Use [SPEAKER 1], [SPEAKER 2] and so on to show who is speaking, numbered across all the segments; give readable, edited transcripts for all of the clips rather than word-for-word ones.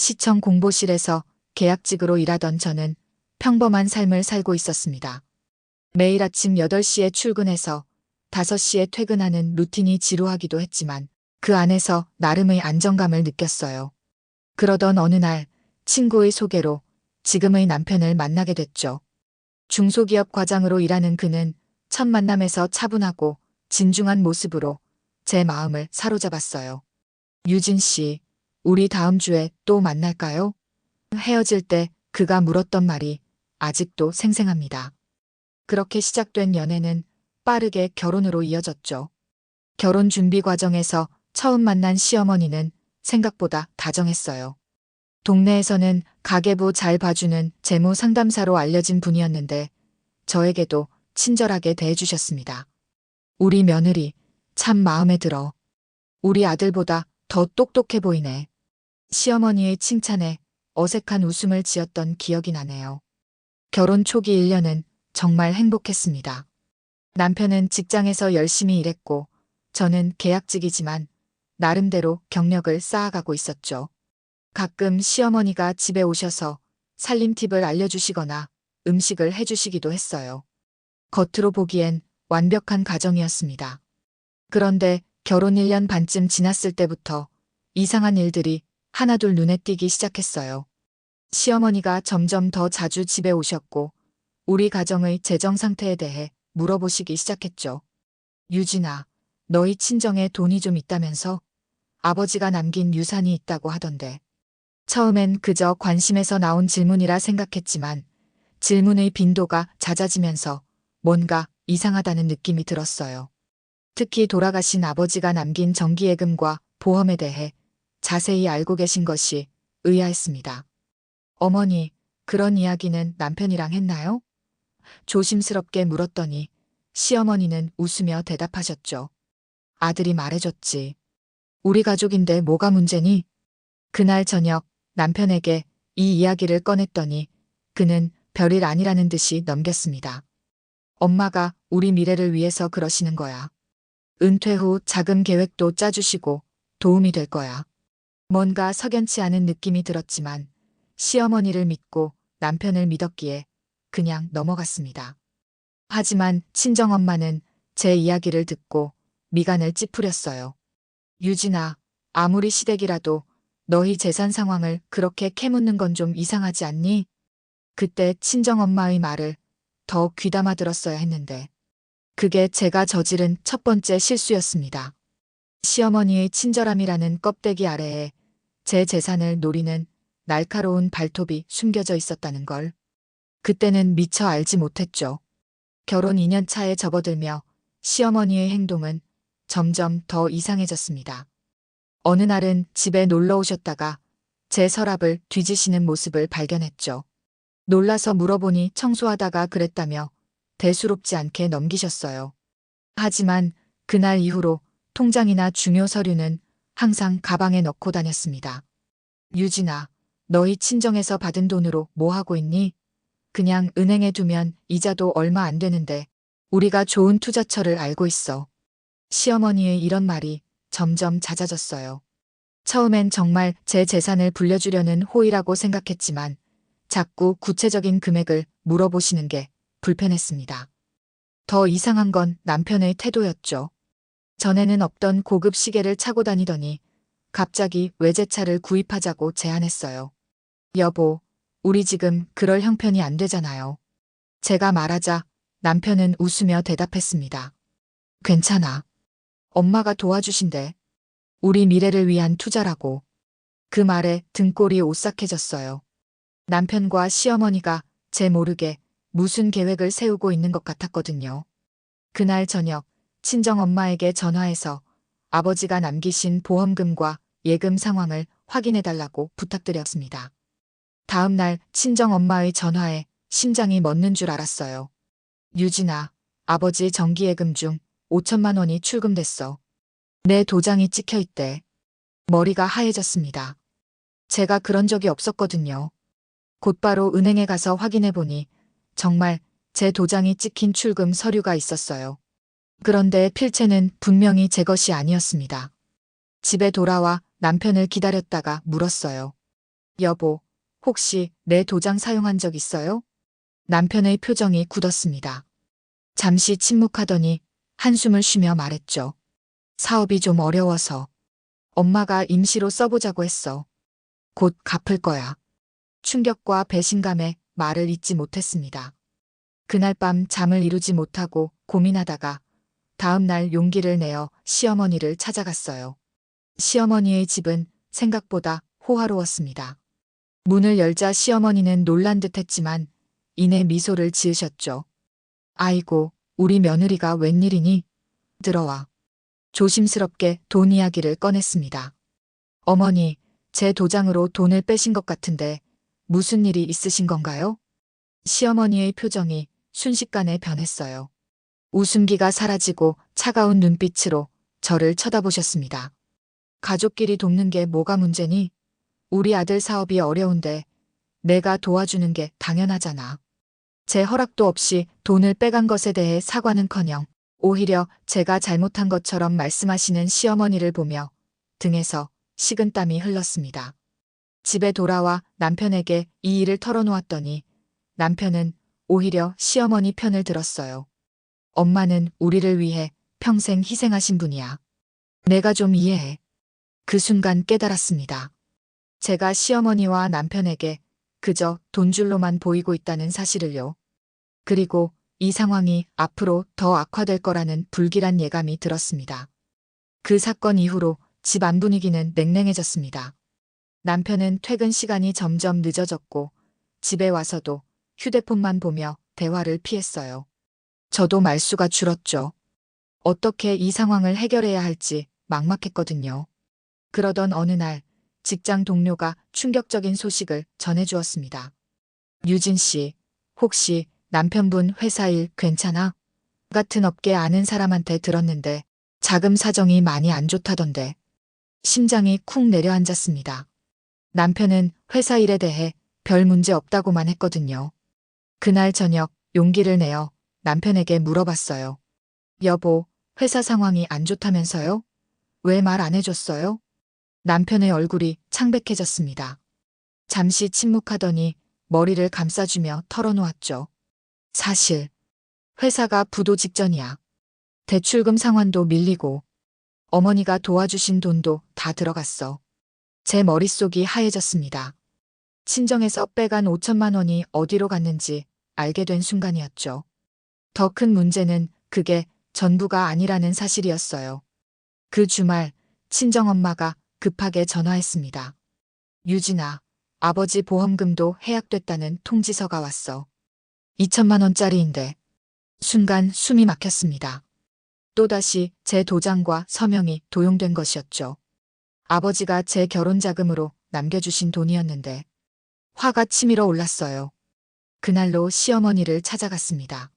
[SPEAKER 1] 시청 공보실에서 계약직으로 일하던 저는 평범한 삶을 살고 있었습니다. 매일 아침 8시에 출근해서 5시에 퇴근하는 루틴이 지루하기도 했지만 그 안에서 나름의 안정감을 느꼈어요. 그러던 어느 날 친구의 소개로 지금의 남편을 만나게 됐죠. 중소기업 과장으로 일하는 그는 첫 만남에서 차분하고 진중한 모습으로 제 마음을 사로잡았어요. 유진 씨, 우리 다음 주에 또 만날까요? 헤어질 때 그가 물었던 말이 아직도 생생합니다. 그렇게 시작된 연애는 빠르게 결혼으로 이어졌죠. 결혼 준비 과정에서 처음 만난 시어머니는 생각보다 다정했어요. 동네에서는 가계부 잘 봐주는 재무 상담사로 알려진 분이었는데 저에게도 친절하게 대해주셨습니다. 우리 며느리 참 마음에 들어. 우리 아들보다 더 똑똑해 보이네. 시어머니의 칭찬에 어색한 웃음을 지었던 기억이 나네요. 결혼 초기 1년은 정말 행복했습니다. 남편은 직장에서 열심히 일했고 저는 계약직이지만 나름대로 경력을 쌓아가고 있었죠. 가끔 시어머니가 집에 오셔서 살림 팁을 알려주시거나 음식을 해주시기도 했어요. 겉으로 보기엔 완벽한 가정이었습니다. 그런데 결혼 1년 반쯤 지났을 때부터 이상한 일들이 하나둘 눈에 띄기 시작했어요. 시어머니가 점점 더 자주 집에 오셨고 우리 가정의 재정 상태에 대해 물어보시기 시작했죠. 유진아, 너희 친정에 돈이 좀 있다면서? 아버지가 남긴 유산이 있다고 하던데. 처음엔 그저 관심에서 나온 질문이라 생각했지만 질문의 빈도가 잦아지면서 뭔가 이상하다는 느낌이 들었어요. 특히 돌아가신 아버지가 남긴 정기예금과 보험에 대해 자세히 알고 계신 것이 의아했습니다. 어머니, 그런 이야기는 남편이랑 했나요? 조심스럽게 물었더니 시어머니는 웃으며 대답하셨죠. 아들이 말해줬지. 우리 가족인데 뭐가 문제니? 그날 저녁 남편에게 이 이야기를 꺼냈더니 그는 별일 아니라는 듯이 넘겼습니다. 엄마가 우리 미래를 위해서 그러시는 거야. 은퇴 후 자금 계획도 짜주시고 도움이 될 거야. 뭔가 석연치 않은 느낌이 들었지만 시어머니를 믿고 남편을 믿었기에 그냥 넘어갔습니다. 하지만 친정엄마는 제 이야기를 듣고 미간을 찌푸렸어요. 유진아, 아무리 시댁이라도 너희 재산 상황을 그렇게 캐묻는 건 좀 이상하지 않니? 그때 친정엄마의 말을 더 귀담아 들었어야 했는데 그게 제가 저지른 첫 번째 실수였습니다. 시어머니의 친절함이라는 껍데기 아래에 제 재산을 노리는 날카로운 발톱이 숨겨져 있었다는 걸 그때는 미처 알지 못했죠. 결혼 2년 차에 접어들며 시어머니의 행동은 점점 더 이상해졌습니다. 어느 날은 집에 놀러 오셨다가 제 서랍을 뒤지시는 모습을 발견했죠. 놀라서 물어보니 청소하다가 그랬다며 대수롭지 않게 넘기셨어요. 하지만 그날 이후로 통장이나 중요 서류는 항상 가방에 넣고 다녔습니다. 유진아, 너희 친정에서 받은 돈으로 뭐 하고 있니? 그냥 은행에 두면 이자도 얼마 안 되는데 우리가 좋은 투자처를 알고 있어. 시어머니의 이런 말이 점점 잦아졌어요. 처음엔 정말 제 재산을 불려주려는 호의라고 생각했지만 자꾸 구체적인 금액을 물어보시는 게 불편했습니다. 더 이상한 건 남편의 태도였죠. 전에는 없던 고급 시계를 차고 다니더니 갑자기 외제차를 구입하자고 제안했어요. 여보, 우리 지금 그럴 형편이 안 되잖아요. 제가 말하자 남편은 웃으며 대답했습니다. 괜찮아. 엄마가 도와주신대. 우리 미래를 위한 투자라고. 그 말에 등골이 오싹해졌어요. 남편과 시어머니가 제 모르게 무슨 계획을 세우고 있는 것 같았거든요. 그날 저녁 친정엄마에게 전화해서 아버지가 남기신 보험금과 예금 상황을 확인해달라고 부탁드렸습니다. 다음 날 친정엄마의 전화에 심장이 멎는 줄 알았어요. 유진아, 아버지 정기예금 중 5천만 원이 출금됐어. 내 도장이 찍혀 있대. 머리가 하얘졌습니다. 제가 그런 적이 없었거든요. 곧바로 은행에 가서 확인해 보니 정말 제 도장이 찍힌 출금 서류가 있었어요. 그런데 필체는 분명히 제 것이 아니었습니다. 집에 돌아와 남편을 기다렸다가 물었어요. 여보, 혹시 내 도장 사용한 적 있어요? 남편의 표정이 굳었습니다. 잠시 침묵하더니 한숨을 쉬며 말했죠. 사업이 좀 어려워서 엄마가 임시로 써보자고 했어. 곧 갚을 거야. 충격과 배신감에 말을 잇지 못했습니다. 그날 밤 잠을 이루지 못하고 고민하다가 다음 날 용기를 내어 시어머니를 찾아갔어요. 시어머니의 집은 생각보다 호화로웠습니다. 문을 열자 시어머니는 놀란 듯 했지만 이내 미소를 지으셨죠. 아이고, 우리 며느리가 웬일이니? 들어와. 조심스럽게 돈 이야기를 꺼냈습니다. 어머니, 제 도장으로 돈을 빼신 것 같은데 무슨 일이 있으신 건가요? 시어머니의 표정이 순식간에 변했어요. 웃음기가 사라지고 차가운 눈빛으로 저를 쳐다보셨습니다. 가족끼리 돕는 게 뭐가 문제니? 우리 아들 사업이 어려운데 내가 도와주는 게 당연하잖아. 제 허락도 없이 돈을 빼간 것에 대해 사과는커녕 오히려 제가 잘못한 것처럼 말씀하시는 시어머니를 보며 등에서 식은땀이 흘렀습니다. 집에 돌아와 남편에게 이 일을 털어놓았더니 남편은 오히려 시어머니 편을 들었어요. 엄마는 우리를 위해 평생 희생하신 분이야. 내가 좀 이해해. 그 순간 깨달았습니다. 제가 시어머니와 남편에게 그저 돈줄로만 보이고 있다는 사실을요. 그리고 이 상황이 앞으로 더 악화될 거라는 불길한 예감이 들었습니다. 그 사건 이후로 집 안 분위기는 냉랭해졌습니다. 남편은 퇴근 시간이 점점 늦어졌고 집에 와서도 휴대폰만 보며 대화를 피했어요. 저도 말수가 줄었죠. 어떻게 이 상황을 해결해야 할지 막막했거든요. 그러던 어느 날 직장 동료가 충격적인 소식을 전해주었습니다. 유진 씨, 혹시 남편분 회사 일 괜찮아? 같은 업계 아는 사람한테 들었는데 자금 사정이 많이 안 좋다던데. 심장이 쿵 내려앉았습니다. 남편은 회사 일에 대해 별 문제 없다고만 했거든요. 그날 저녁 용기를 내어 남편에게 물어봤어요. 여보, 회사 상황이 안 좋다면서요? 왜 말 안 해줬어요? 남편의 얼굴이 창백해졌습니다. 잠시 침묵하더니 머리를 감싸주며 털어놓았죠. 사실 회사가 부도 직전이야. 대출금 상환도 밀리고 어머니가 도와주신 돈도 다 들어갔어. 제 머릿속이 하얘졌습니다. 친정에서 빼간 5천만 원이 어디로 갔는지 알게 된 순간이었죠. 더 큰 문제는 그게 전부가 아니라는 사실이었어요. 그 주말 친정엄마가 급하게 전화했습니다. 유진아, 아버지 보험금도 해약됐다는 통지서가 왔어. 2천만 원짜리인데. 순간 숨이 막혔습니다. 또다시 제 도장과 서명이 도용된 것이었죠. 아버지가 제 결혼 자금으로 남겨주신 돈이었는데 화가 치밀어 올랐어요. 그날로 시어머니를 찾아갔습니다.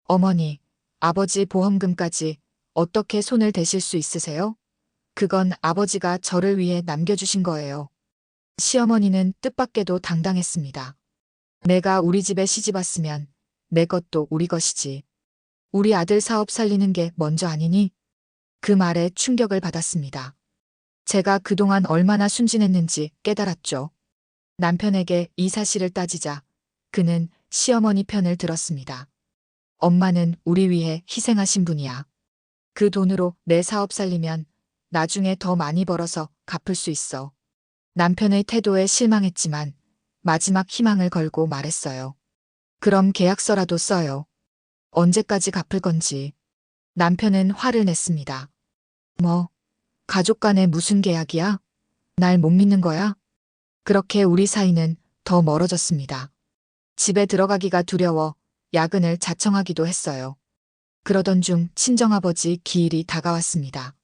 [SPEAKER 1] 어머니, 아버지 보험금까지 어떻게 손을 대실 수 있으세요? 그건 아버지가 저를 위해 남겨주신 거예요. 시어머니는 뜻밖에도 당당했습니다. 내가 우리 집에 시집 왔으면 내 것도 우리 것이지. 우리 아들 사업 살리는 게 먼저 아니니? 그 말에 충격을 받았습니다. 제가 그동안 얼마나 순진했는지 깨달았죠. 남편에게 이 사실을 따지자 그는 시어머니 편을 들었습니다. 엄마는 우리 위해 희생하신 분이야. 그 돈으로 내 사업 살리면 나중에 더 많이 벌어서 갚을 수 있어. 남편의 태도에 실망했지만 마지막 희망을 걸고 말했어요. 그럼 계약서라도 써요. 언제까지 갚을 건지. 남편은 화를 냈습니다. 뭐, 가족 간에 무슨 계약이야? 날 못 믿는 거야? 그렇게 우리 사이는 더 멀어졌습니다. 집에 들어가기가 두려워 야근을 자청하기도 했어요. 그러던 중 친정아버지 기일이 다가왔습니다.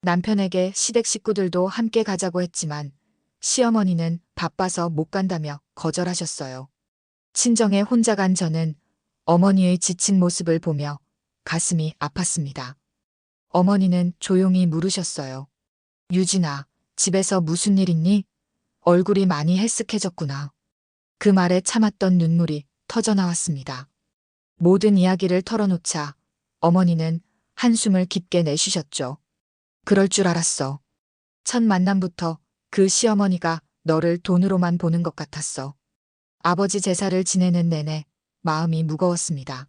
[SPEAKER 1] 남편에게 시댁 식구들도 함께 가자고 했지만 시어머니는 바빠서 못 간다며 거절하셨어요. 친정에 혼자 간 저는 어머니의 지친 모습을 보며 가슴이 아팠습니다. 어머니는 조용히 물으셨어요. 유진아, 집에서 무슨 일 있니? 얼굴이 많이 헬쓱해졌구나. 그 말에 참았던 눈물이 터져나왔습니다. 모든 이야기를 털어놓자 어머니는 한숨을 깊게 내쉬셨죠. 그럴 줄 알았어. 첫 만남부터 그 시어머니가 너를 돈으로만 보는 것 같았어. 아버지 제사를 지내는 내내 마음이 무거웠습니다.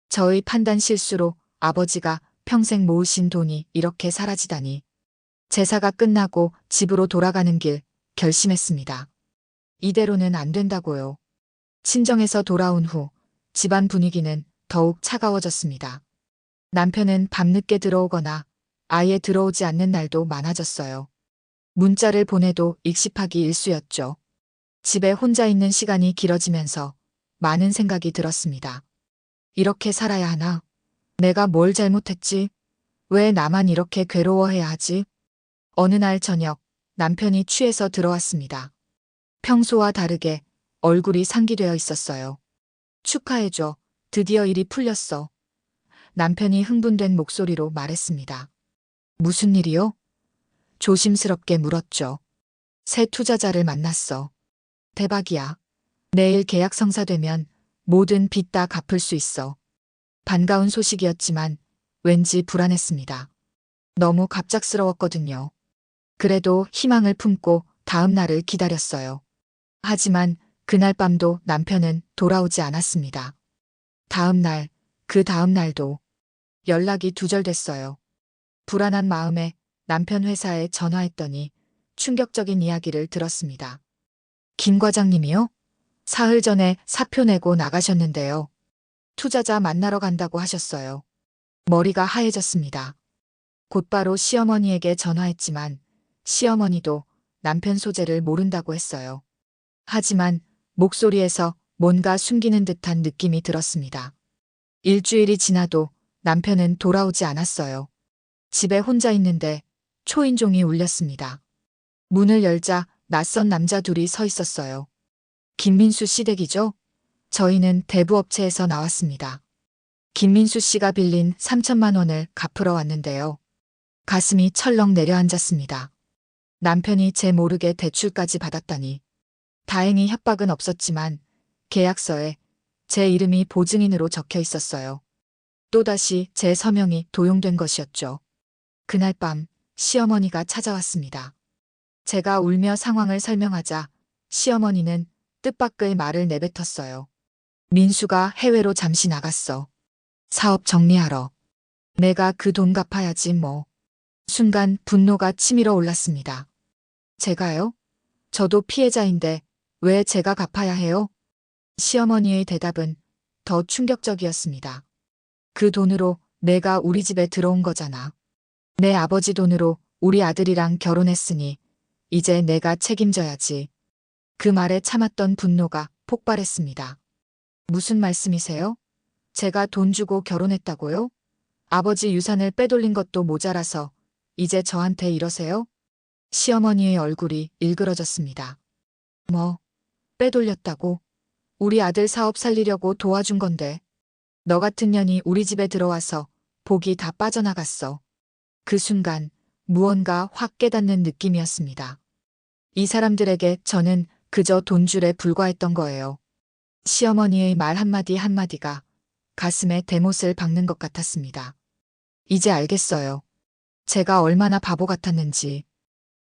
[SPEAKER 1] 저의 판단 실수로 아버지가 평생 모으신 돈이 이렇게 사라지다니. 제사가 끝나고 집으로 돌아가는 길 결심했습니다. 이대로는 안 된다고요. 친정에서 돌아온 후 집안 분위기는 더욱 차가워졌습니다. 남편은 밤늦게 들어오거나 아예 들어오지 않는 날도 많아졌어요. 문자를 보내도 익십하기 일쑤였죠. 집에 혼자 있는 시간이 길어지면서 많은 생각이 들었습니다. 이렇게 살아야 하나? 내가 뭘 잘못했지? 왜 나만 이렇게 괴로워해야 하지? 어느 날 저녁 남편이 취해서 들어왔습니다. 평소와 다르게 얼굴이 상기되어 있었어요. 축하해줘. 드디어 일이 풀렸어. 남편이 흥분된 목소리로 말했습니다. 무슨 일이요? 조심스럽게 물었죠. 새 투자자를 만났어. 대박이야. 내일 계약 성사되면 모든 빚 다 갚을 수 있어. 반가운 소식이었지만 왠지 불안했습니다. 너무 갑작스러웠거든요. 그래도 희망을 품고 다음 날을 기다렸어요. 하지만 그날 밤도 남편은 돌아오지 않았습니다. 다음 날, 그 다음 날도 연락이 두절됐어요. 불안한 마음에 남편 회사에 전화했더니 충격적인 이야기를 들었습니다. 김 과장님이요? 사흘 전에 사표 내고 나가셨는데요. 투자자 만나러 간다고 하셨어요. 머리가 하얘졌습니다. 곧바로 시어머니에게 전화했지만 시어머니도 남편 소재를 모른다고 했어요. 하지만 목소리에서 뭔가 숨기는 듯한 느낌이 들었습니다. 일주일이 지나도 남편은 돌아오지 않았어요. 집에 혼자 있는데 초인종이 울렸습니다. 문을 열자 낯선 남자 둘이 서 있었어요. 김민수 씨 댁이죠? 저희는 대부업체에서 나왔습니다. 김민수 씨가 빌린 3천만 원을 갚으러 왔는데요. 가슴이 철렁 내려앉았습니다. 남편이 제 모르게 대출까지 받았다니. 다행히 협박은 없었지만 계약서에 제 이름이 보증인으로 적혀 있었어요. 또다시 제 서명이 도용된 것이었죠. 그날 밤 시어머니가 찾아왔습니다. 제가 울며 상황을 설명하자 시어머니는 뜻밖의 말을 내뱉었어요. 민수가 해외로 잠시 나갔어. 사업 정리하러. 내가 그 돈 갚아야지 뭐. 순간 분노가 치밀어 올랐습니다. 제가요? 저도 피해자인데 왜 제가 갚아야 해요? 시어머니의 대답은 더 충격적이었습니다. 그 돈으로 내가 우리 집에 들어온 거잖아. 내 아버지 돈으로 우리 아들이랑 결혼했으니 이제 내가 책임져야지. 그 말에 참았던 분노가 폭발했습니다. 무슨 말씀이세요? 제가 돈 주고 결혼했다고요? 아버지 유산을 빼돌린 것도 모자라서 이제 저한테 이러세요? 시어머니의 얼굴이 일그러졌습니다. 뭐, 빼돌렸다고? 우리 아들 사업 살리려고 도와준 건데. 너 같은 년이 우리 집에 들어와서 복이 다 빠져나갔어. 그 순간 무언가 확 깨닫는 느낌이었습니다. 이 사람들에게 저는 그저 돈줄에 불과했던 거예요. 시어머니의 말 한마디 한마디가 가슴에 대못을 박는 것 같았습니다. 이제 알겠어요. 제가 얼마나 바보 같았는지.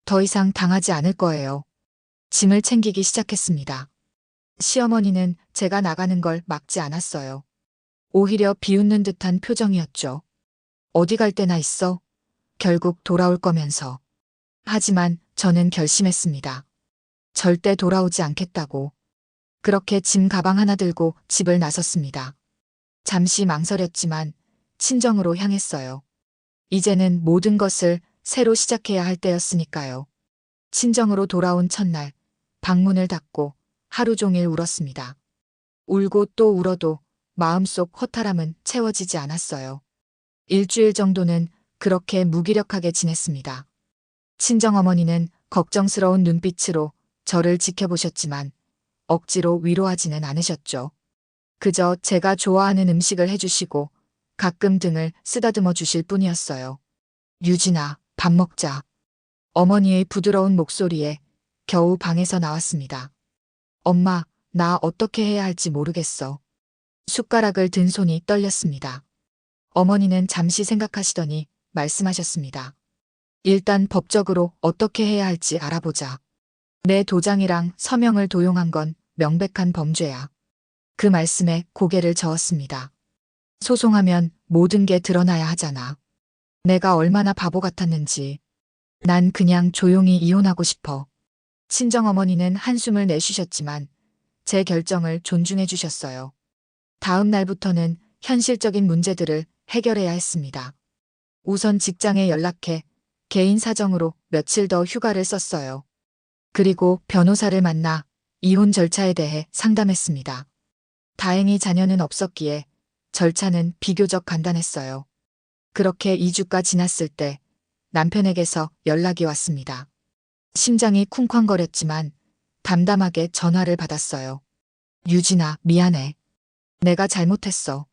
[SPEAKER 1] 더 이상 당하지 않을 거예요. 짐을 챙기기 시작했습니다. 시어머니는 제가 나가는 걸 막지 않았어요. 오히려 비웃는 듯한 표정이었죠. 어디 갈 데나 있어? 결국 돌아올 거면서. 하지만 저는 결심했습니다. 절대 돌아오지 않겠다고. 그렇게 짐 가방 하나 들고 집을 나섰습니다. 잠시 망설였지만 친정으로 향했어요. 이제는 모든 것을 새로 시작해야 할 때였으니까요. 친정으로 돌아온 첫날 방문을 닫고 하루 종일 울었습니다. 울고 또 울어도 마음속 허탈함은 채워지지 않았어요. 일주일 정도는 그렇게 무기력하게 지냈습니다. 친정어머니는 걱정스러운 눈빛으로 저를 지켜보셨지만 억지로 위로하지는 않으셨죠. 그저 제가 좋아하는 음식을 해주시고 가끔 등을 쓰다듬어 주실 뿐이었어요. 유진아, 밥 먹자. 어머니의 부드러운 목소리에 겨우 방에서 나왔습니다. 엄마, 나 어떻게 해야 할지 모르겠어. 숟가락을 든 손이 떨렸습니다. 어머니는 잠시 생각하시더니 말씀하셨습니다. 일단 법적으로 어떻게 해야 할지 알아보자. 내 도장이랑 서명을 도용한 건 명백한 범죄야. 그 말씀에 고개를 저었습니다. 소송하면 모든 게 드러나야 하잖아. 내가 얼마나 바보 같았는지. 난 그냥 조용히 이혼하고 싶어. 친정어머니는 한숨을 내쉬셨지만 제 결정을 존중해 주셨어요. 다음 날부터는 현실적인 문제들을 해결해야 했습니다. 우선 직장에 연락해 개인 사정으로 며칠 더 휴가를 썼어요. 그리고 변호사를 만나 이혼 절차에 대해 상담했습니다. 다행히 자녀는 없었기에 절차는 비교적 간단했어요. 그렇게 2주가 지났을 때 남편에게서 연락이 왔습니다. 심장이 쿵쾅거렸지만 담담하게 전화를 받았어요. 유진아, 미안해. 내가 잘못했어.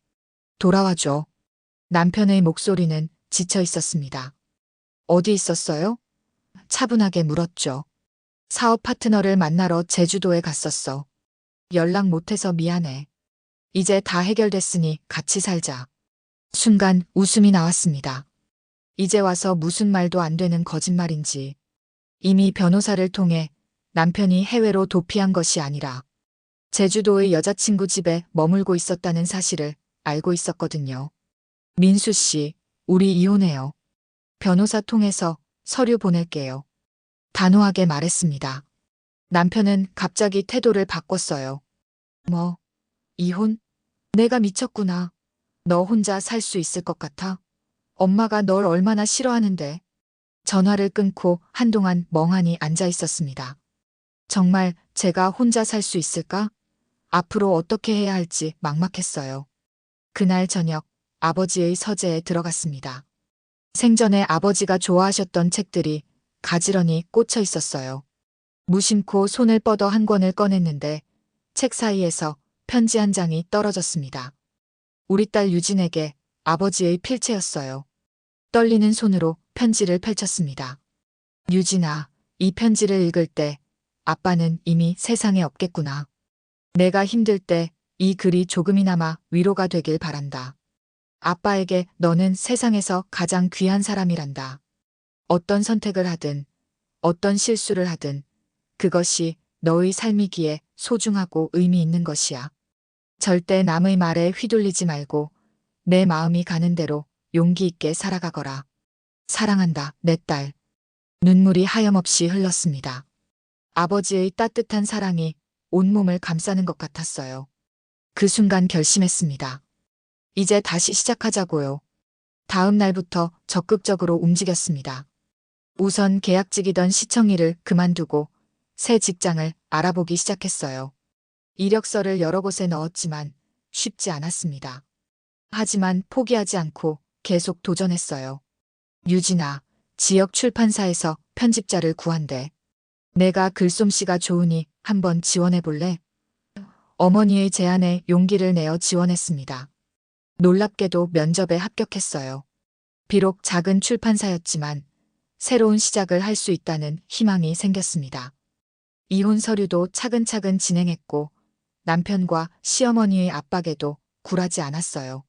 [SPEAKER 1] 돌아와줘. 남편의 목소리는 지쳐 있었습니다. 어디 있었어요? 차분하게 물었죠. 사업 파트너를 만나러 제주도에 갔었어. 연락 못해서 미안해. 이제 다 해결됐으니 같이 살자. 순간 웃음이 나왔습니다. 이제 와서 무슨 말도 안 되는 거짓말인지. 이미 변호사를 통해 남편이 해외로 도피한 것이 아니라 제주도의 여자친구 집에 머물고 있었다는 사실을 알고 있었거든요. 민수 씨, 우리 이혼해요. 변호사 통해서 서류 보낼게요. 단호하게 말했습니다. 남편은 갑자기 태도를 바꿨어요. 뭐, 이혼? 내가 미쳤구나. 너 혼자 살 수 있을 것 같아? 엄마가 널 얼마나 싫어하는데. 전화를 끊고 한동안 멍하니 앉아 있었습니다. 정말 제가 혼자 살 수 있을까? 앞으로 어떻게 해야 할지 막막했어요. 그날 저녁 아버지의 서재에 들어갔습니다. 생전에 아버지가 좋아하셨던 책들이 가지런히 꽂혀 있었어요. 무심코 손을 뻗어 한 권을 꺼냈는데 책 사이에서 편지 한 장이 떨어졌습니다. 우리 딸 유진에게 아버지의 필체였어요. 떨리는 손으로 편지를 펼쳤습니다. 유진아, 이 편지를 읽을 때 아빠는 이미 세상에 없겠구나. 내가 힘들 때 이 글이 조금이나마 위로가 되길 바란다. 아빠에게 너는 세상에서 가장 귀한 사람이란다. 어떤 선택을 하든 어떤 실수를 하든 그것이 너의 삶이기에 소중하고 의미 있는 것이야. 절대 남의 말에 휘둘리지 말고 내 마음이 가는 대로 용기 있게 살아가거라. 사랑한다, 내 딸. 눈물이 하염없이 흘렀습니다. 아버지의 따뜻한 사랑이 온몸을 감싸는 것 같았어요. 그 순간 결심했습니다. 이제 다시 시작하자고요. 다음 날부터 적극적으로 움직였습니다. 우선 계약직이던 시청일을 그만두고 새 직장을 알아보기 시작했어요. 이력서를 여러 곳에 넣었지만 쉽지 않았습니다. 하지만 포기하지 않고 계속 도전했어요. 유진아, 지역 출판사에서 편집자를 구한대. 내가 글솜씨가 좋으니 한번 지원해 볼래? 어머니의 제안에 용기를 내어 지원했습니다. 놀랍게도 면접에 합격했어요. 비록 작은 출판사였지만 새로운 시작을 할 수 있다는 희망이 생겼습니다. 이혼 서류도 차근차근 진행했고 남편과 시어머니의 압박에도 굴하지 않았어요.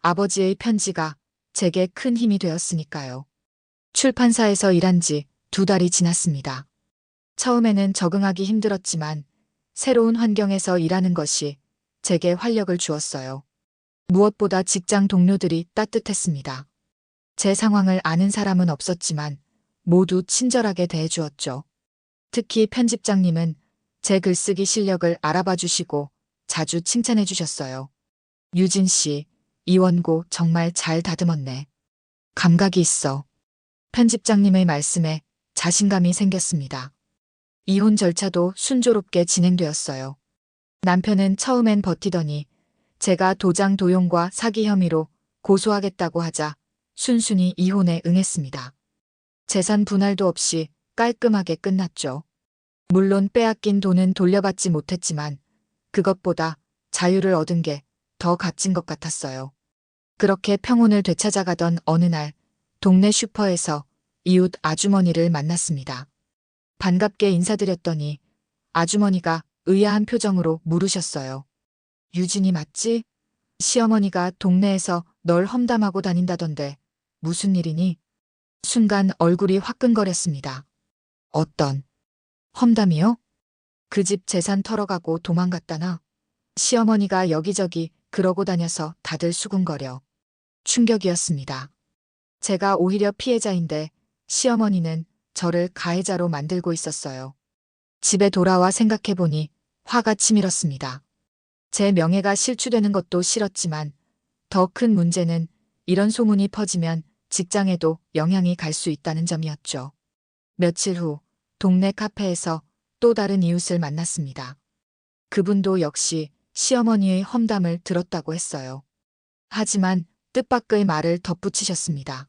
[SPEAKER 1] 아버지의 편지가 제게 큰 힘이 되었으니까요. 출판사에서 일한 지 2달이 지났습니다. 처음에는 적응하기 힘들었지만 새로운 환경에서 일하는 것이 제게 활력을 주었어요. 무엇보다 직장 동료들이 따뜻했습니다. 제 상황을 아는 사람은 없었지만 모두 친절하게 대해주었죠. 특히 편집장님은 제 글쓰기 실력을 알아봐 주시고 자주 칭찬해 주셨어요. 유진 씨, 이 원고 정말 잘 다듬었네. 감각이 있어. 편집장님의 말씀에 자신감이 생겼습니다. 이혼 절차도 순조롭게 진행되었어요. 남편은 처음엔 버티더니 제가 도장 도용과 사기 혐의로 고소하겠다고 하자 순순히 이혼에 응했습니다. 재산 분할도 없이 깔끔하게 끝났죠. 물론 빼앗긴 돈은 돌려받지 못했지만 그것보다 자유를 얻은 게 더 값진 것 같았어요. 그렇게 평온을 되찾아가던 어느 날 동네 슈퍼에서 이웃 아주머니를 만났습니다. 반갑게 인사드렸더니 아주머니가 의아한 표정으로 물으셨어요. 유진이 맞지? 시어머니가 동네에서 널 험담하고 다닌다던데 무슨 일이니? 순간 얼굴이 화끈거렸습니다. 어떤 험담이요? 그 집 재산 털어가고 도망갔다나? 시어머니가 여기저기 그러고 다녀서 다들 수군거려. 충격이었습니다. 제가 오히려 피해자인데 시어머니는 저를 가해자로 만들고 있었어요. 집에 돌아와 생각해보니 화가 치밀었습니다. 제 명예가 실추되는 것도 싫었지만 더 큰 문제는 이런 소문이 퍼지면 직장에도 영향이 갈 수 있다는 점이었죠. 며칠 후 동네 카페에서 또 다른 이웃을 만났습니다. 그분도 역시 시어머니의 험담을 들었다고 했어요. 하지만 뜻밖의 말을 덧붙이셨습니다.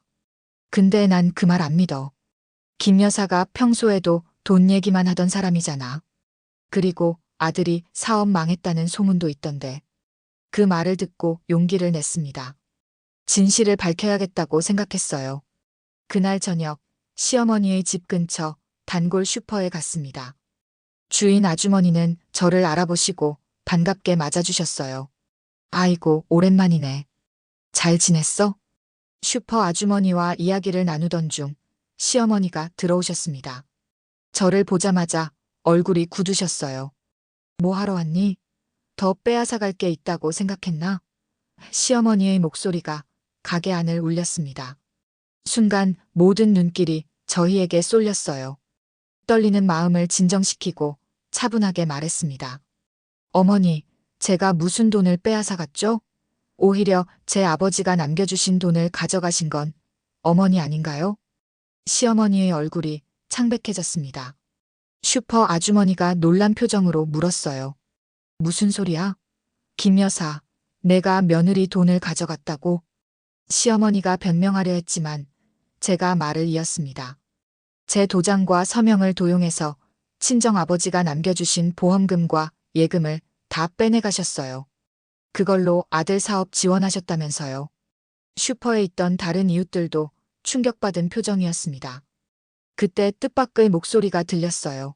[SPEAKER 1] 근데 난 그 말 안 믿어. 김 여사가 평소에도 돈 얘기만 하던 사람이잖아. 그리고 아들이 사업 망했다는 소문도 있던데. 그 말을 듣고 용기를 냈습니다. 진실을 밝혀야겠다고 생각했어요. 그날 저녁 시어머니의 집 근처 단골 슈퍼에 갔습니다. 주인 아주머니는 저를 알아보시고 반갑게 맞아주셨어요. 아이고, 오랜만이네. 잘 지냈어? 슈퍼 아주머니와 이야기를 나누던 중 시어머니가 들어오셨습니다. 저를 보자마자 얼굴이 굳으셨어요. 뭐 하러 왔니? 더 빼앗아갈 게 있다고 생각했나? 시어머니의 목소리가 가게 안을 울렸습니다. 순간 모든 눈길이 저희에게 쏠렸어요. 떨리는 마음을 진정시키고 차분하게 말했습니다. 어머니, 제가 무슨 돈을 빼앗아갔죠? 오히려 제 아버지가 남겨주신 돈을 가져가신 건 어머니 아닌가요? 시어머니의 얼굴이 창백해졌습니다. 슈퍼 아주머니가 놀란 표정으로 물었어요. 무슨 소리야? 김 여사, 내가 며느리 돈을 가져갔다고? 시어머니가 변명하려 했지만 제가 말을 이었습니다. 제 도장과 서명을 도용해서 친정아버지가 남겨주신 보험금과 예금을 다 빼내가셨어요. 그걸로 아들 사업 지원하셨다면서요. 슈퍼에 있던 다른 이웃들도 충격받은 표정이었습니다. 그때 뜻밖의 목소리가 들렸어요.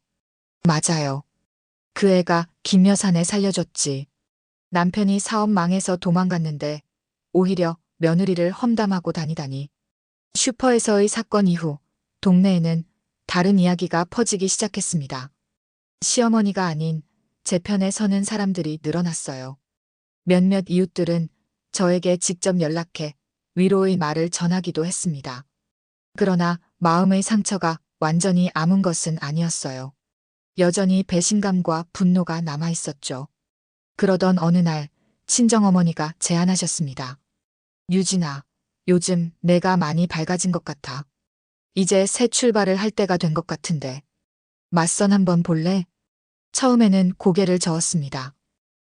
[SPEAKER 1] 맞아요. 그 애가 김 여사네 살려줬지. 남편이 사업 망해서 도망갔는데 오히려 며느리를 험담하고 다니다니. 슈퍼에서의 사건 이후 동네에는 다른 이야기가 퍼지기 시작했습니다. 시어머니가 아닌 제 편에 서는 사람들이 늘어났어요. 몇몇 이웃들은 저에게 직접 연락해 위로의 말을 전하기도 했습니다. 그러나 마음의 상처가 완전히 아문 것은 아니었어요. 여전히 배신감과 분노가 남아 있었죠. 그러던 어느 날 친정어머니가 제안하셨습니다. 유진아, 요즘 내가 많이 밝아진 것 같아. 이제 새 출발을 할 때가 된 것 같은데. 맞선 한번 볼래? 처음에는 고개를 저었습니다.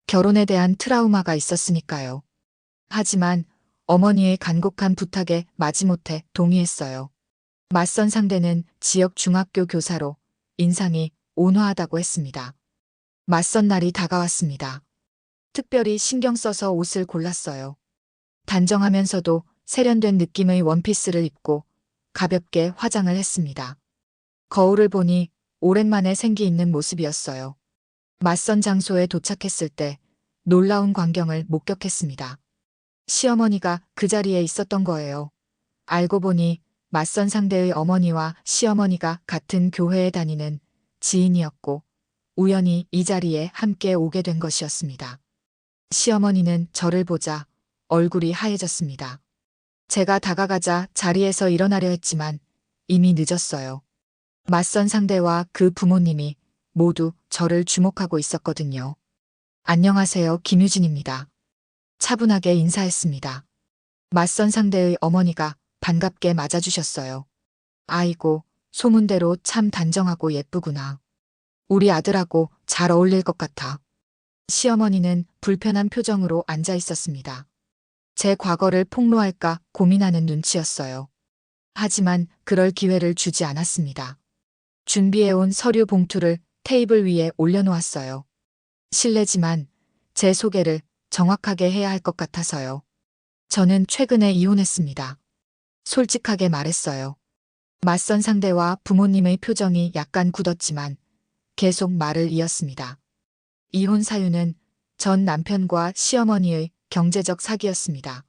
[SPEAKER 1] 결혼에 대한 트라우마가 있었으니까요. 하지만 어머니의 간곡한 부탁에 마지못해 동의했어요. 맞선 상대는 지역 중학교 교사로 인상이 온화하다고 했습니다. 맞선 날이 다가왔습니다. 특별히 신경 써서 옷을 골랐어요. 단정하면서도 세련된 느낌의 원피스를 입고 가볍게 화장을 했습니다. 거울을 보니 오랜만에 생기 있는 모습이었어요. 맞선 장소에 도착했을 때 놀라운 광경을 목격했습니다. 시어머니가 그 자리에 있었던 거예요. 알고 보니 맞선 상대의 어머니와 시어머니가 같은 교회에 다니는 지인이었고 우연히 이 자리에 함께 오게 된 것이었습니다. 시어머니는 저를 보자 얼굴이 하얘졌습니다. 제가 다가가자 자리에서 일어나려 했지만 이미 늦었어요. 맞선 상대와 그 부모님이 모두 저를 주목하고 있었거든요. 안녕하세요, 김유진입니다. 차분하게 인사했습니다. 맞선 상대의 어머니가 반갑게 맞아주셨어요. 아이고, 소문대로 참 단정하고 예쁘구나. 우리 아들하고 잘 어울릴 것 같아. 시어머니는 불편한 표정으로 앉아 있었습니다. 제 과거를 폭로할까 고민하는 눈치였어요. 하지만 그럴 기회를 주지 않았습니다. 준비해온 서류 봉투를 테이블 위에 올려놓았어요. 실례지만 제 소개를 정확하게 해야 할 것 같아서요. 저는 최근에 이혼했습니다. 솔직하게 말했어요. 맞선 상대와 부모님의 표정이 약간 굳었지만 계속 말을 이었습니다. 이혼 사유는 전 남편과 시어머니의 경제적 사기였습니다.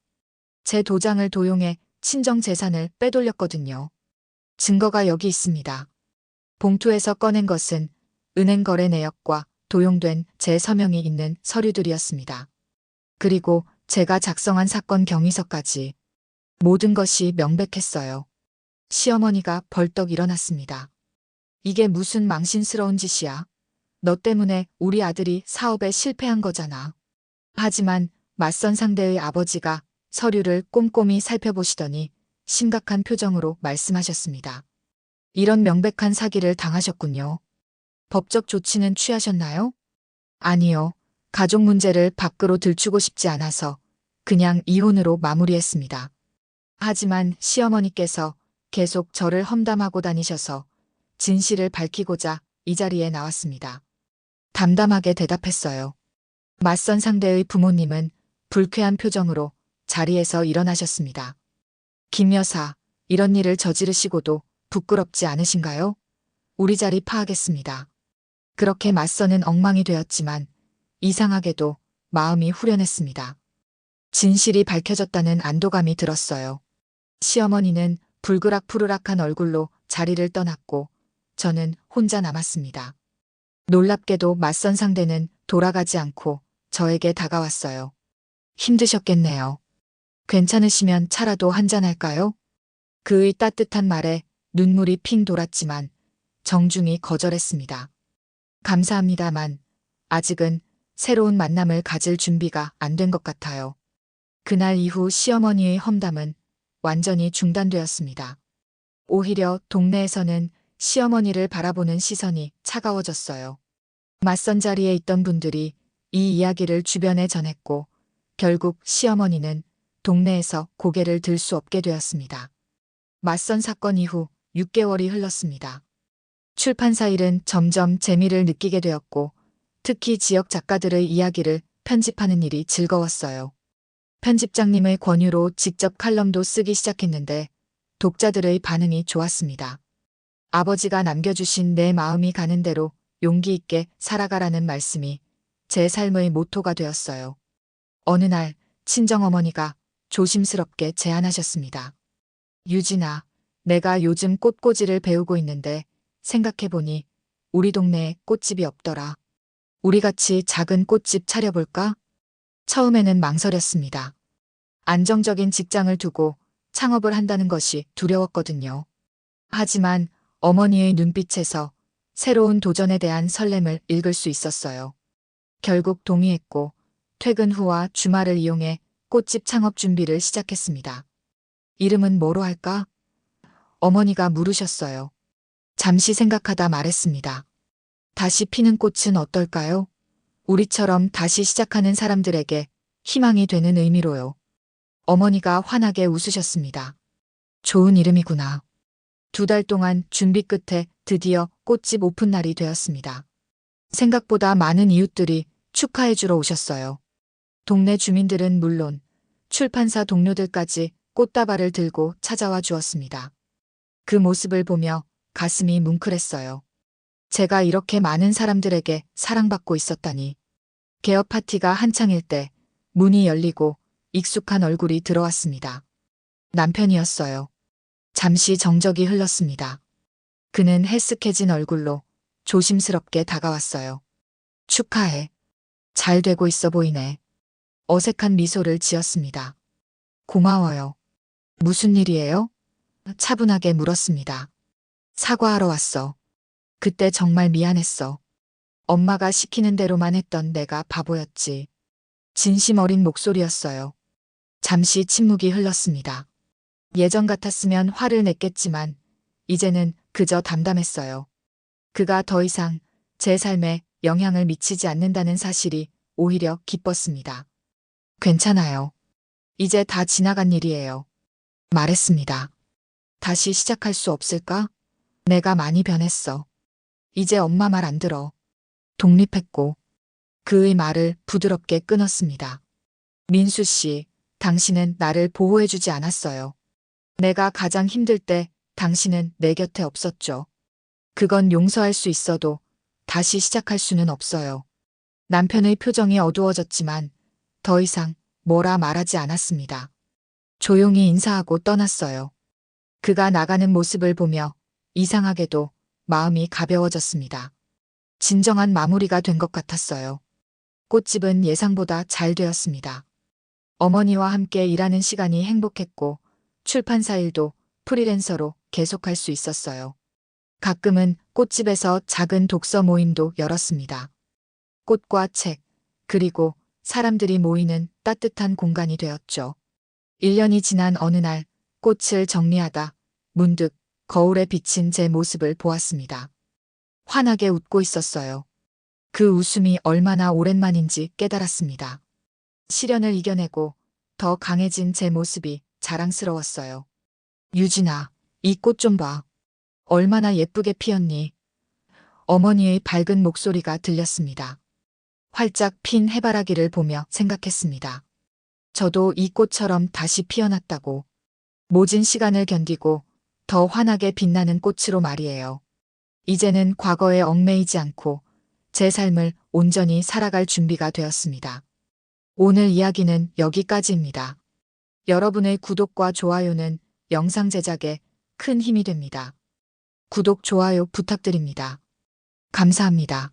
[SPEAKER 1] 제 도장을 도용해 친정 재산을 빼돌렸거든요. 증거가 여기 있습니다. 봉투에서 꺼낸 것은 은행 거래 내역과 도용된 제 서명이 있는 서류들이었습니다. 그리고 제가 작성한 사건 경위서까지. 모든 것이 명백했어요. 시어머니가 벌떡 일어났습니다. 이게 무슨 망신스러운 짓이야. 너 때문에 우리 아들이 사업에 실패한 거잖아. 하지만 맞선 상대의 아버지가 서류를 꼼꼼히 살펴보시더니 심각한 표정으로 말씀하셨습니다. 이런 명백한 사기를 당하셨군요. 법적 조치는 취하셨나요? 아니요. 가족 문제를 밖으로 들추고 싶지 않아서 그냥 이혼으로 마무리했습니다. 하지만 시어머니께서 계속 저를 험담하고 다니셔서 진실을 밝히고자 이 자리에 나왔습니다. 담담하게 대답했어요. 맞선 상대의 부모님은 불쾌한 표정으로 자리에서 일어나셨습니다. 김 여사, 이런 일을 저지르시고도 부끄럽지 않으신가요? 우리 자리 파하겠습니다. 그렇게 맞서는 엉망이 되었지만 이상하게도 마음이 후련했습니다. 진실이 밝혀졌다는 안도감이 들었어요. 시어머니는 불그락푸르락한 얼굴로 자리를 떠났고 저는 혼자 남았습니다. 놀랍게도 맞선 상대는 돌아가지 않고 저에게 다가왔어요. 힘드셨겠네요. 괜찮으시면 차라도 한잔할까요? 그의 따뜻한 말에 눈물이 핑 돌았지만 정중히 거절했습니다. 감사합니다만 아직은 새로운 만남을 가질 준비가 안 된 것 같아요. 그날 이후 시어머니의 험담은 완전히 중단되었습니다. 오히려 동네에서는 시어머니를 바라보는 시선이 차가워졌어요. 맞선 자리에 있던 분들이 이 이야기를 주변에 전했고 결국 시어머니는 동네에서 고개를 들 수 없게 되었습니다. 맞선 사건 이후 6개월이 흘렀습니다. 출판사 일은 점점 재미를 느끼게 되었고 특히 지역 작가들의 이야기를 편집하는 일이 즐거웠어요. 편집장님의 권유로 직접 칼럼도 쓰기 시작했는데 독자들의 반응이 좋았습니다. 아버지가 남겨주신 내 마음이 가는 대로 용기 있게 살아가라는 말씀이 제 삶의 모토가 되었어요. 어느 날 친정어머니가 조심스럽게 제안하셨습니다. 유진아, 내가 요즘 꽃꽂이를 배우고 있는데 생각해보니 우리 동네에 꽃집이 없더라. 우리 같이 작은 꽃집 차려볼까? 처음에는 망설였습니다. 안정적인 직장을 두고 창업을 한다는 것이 두려웠거든요. 하지만 어머니의 눈빛에서 새로운 도전에 대한 설렘을 읽을 수 있었어요. 결국 동의했고 퇴근 후와 주말을 이용해 꽃집 창업 준비를 시작했습니다. 이름은 뭐로 할까? 어머니가 물으셨어요. 잠시 생각하다 말했습니다. 다시 피는 꽃은 어떨까요? 우리처럼 다시 시작하는 사람들에게 희망이 되는 의미로요. 어머니가 환하게 웃으셨습니다. 좋은 이름이구나. 2달 동안 준비 끝에 드디어 꽃집 오픈 날이 되었습니다. 생각보다 많은 이웃들이 축하해주러 오셨어요. 동네 주민들은 물론 출판사 동료들까지 꽃다발을 들고 찾아와 주었습니다. 그 모습을 보며 가슴이 뭉클했어요. 제가 이렇게 많은 사람들에게 사랑받고 있었다니. 개업 파티가 한창일 때 문이 열리고 익숙한 얼굴이 들어왔습니다. 남편이었어요. 잠시 정적이 흘렀습니다. 그는 헬쓱해진 얼굴로 조심스럽게 다가왔어요. 축하해. 잘 되고 있어 보이네. 어색한 미소를 지었습니다. 고마워요. 무슨 일이에요? 차분하게 물었습니다. 사과하러 왔어. 그때 정말 미안했어. 엄마가 시키는 대로만 했던 내가 바보였지. 진심 어린 목소리였어요. 잠시 침묵이 흘렀습니다. 예전 같았으면 화를 냈겠지만 이제는 그저 담담했어요. 그가 더 이상 제 삶에 영향을 미치지 않는다는 사실이 오히려 기뻤습니다. 괜찮아요. 이제 다 지나간 일이에요. 말했습니다. 다시 시작할 수 없을까? 내가 많이 변했어. 이제 엄마 말 안 들어. 독립했고 그의 말을 부드럽게 끊었습니다. 민수 씨, 당신은 나를 보호해주지 않았어요. 내가 가장 힘들 때 당신은 내 곁에 없었죠. 그건 용서할 수 있어도 다시 시작할 수는 없어요. 남편의 표정이 어두워졌지만 더 이상 뭐라 말하지 않았습니다. 조용히 인사하고 떠났어요. 그가 나가는 모습을 보며 이상하게도 마음이 가벼워졌습니다. 진정한 마무리가 된 것 같았어요. 꽃집은 예상보다 잘 되었습니다. 어머니와 함께 일하는 시간이 행복했고 출판사 일도 프리랜서로 계속할 수 있었어요. 가끔은 꽃집에서 작은 독서 모임도 열었습니다. 꽃과 책, 그리고 사람들이 모이는 따뜻한 공간이 되었죠. 1년이 지난 어느 날 꽃을 정리하다 문득 거울에 비친 제 모습을 보았습니다. 환하게 웃고 있었어요. 그 웃음이 얼마나 오랜만인지 깨달았습니다. 시련을 이겨내고 더 강해진 제 모습이 자랑스러웠어요. 유진아, 이 꽃 좀 봐. 얼마나 예쁘게 피었니? 어머니의 밝은 목소리가 들렸습니다. 활짝 핀 해바라기를 보며 생각했습니다. 저도 이 꽃처럼 다시 피어났다고. 모진 시간을 견디고 더 환하게 빛나는 꽃으로 말이에요. 이제는 과거에 얽매이지 않고 제 삶을 온전히 살아갈 준비가 되었습니다. 오늘 이야기는 여기까지입니다. 여러분의 구독과 좋아요는 영상 제작에 큰 힘이 됩니다. 구독, 좋아요 부탁드립니다. 감사합니다.